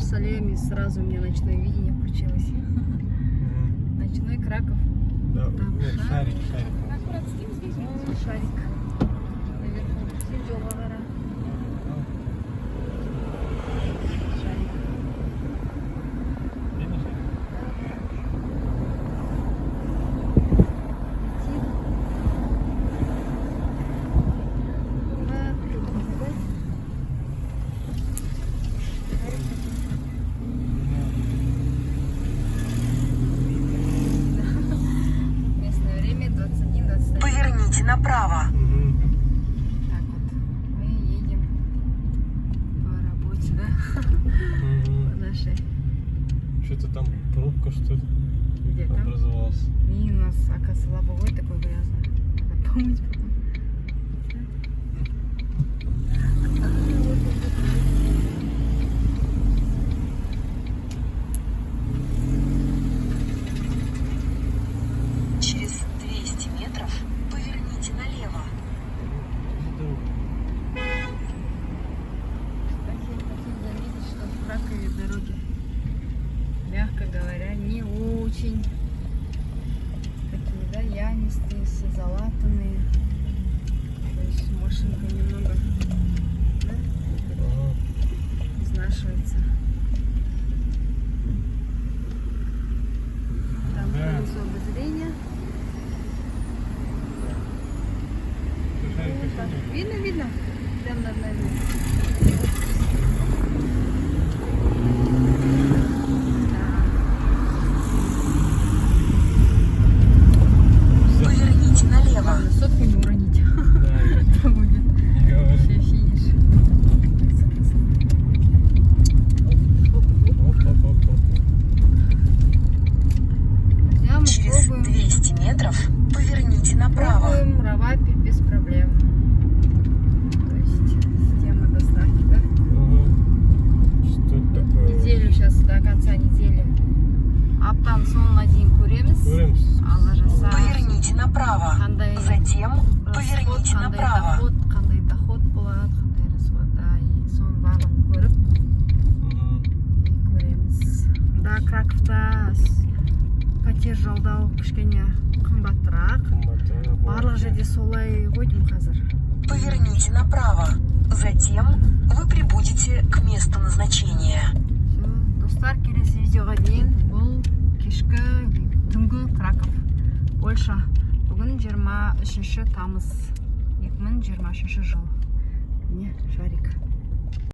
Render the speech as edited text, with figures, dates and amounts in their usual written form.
Иерусалим, и сразу мне ночное видение включилось. Ночной Краков. Да, Там нет, шарик. О, шарик. Наверху. Сидела гора. Шарик. Местное время 21-23. Поверните направо. Так вот, мы едем по работе, да? По нашей. Что-то там пробка, что ли, Где там? образовалась. И у нас, оказывается, лобовой такой грязный. Надо помыть потом. Через 200 метров поверните налево. Хотим заметить, что в Кракове дороги, мягко говоря, не очень такие, да, ямистые, все залатанные. То есть машинка немного, да, изнашивается. Там колесо обозрения. Видно? Прям над нами. Поверните налево. Главное, сотку не уронить. Это будет вообще финиш. Друзья, мы Через пробуем. 200 метров поверните направо. Пробуем Равапи без проблем. То есть система доставки, да? Что это такое? Неделю сейчас до конца недели. Аптан сон один куреміз. Алла жаса. Поверните направо. Қандай Затем расход, поверните қандай направо. қандай доход болады, қандай расход, да, и соның барлығын көріп көреміз. Да, Краковта пәтер жалдау кішкене қымбатырақ. Барлық жерде солай ғой деймін қазір. Поверните направо. Затем вы прибудете к месту назначения. Все, достар, келесі видеоға дейін. Бұл кешкі түнгі Краков, Польша. Бүгін 23 тамыз 2023 жыл. Міне шарик.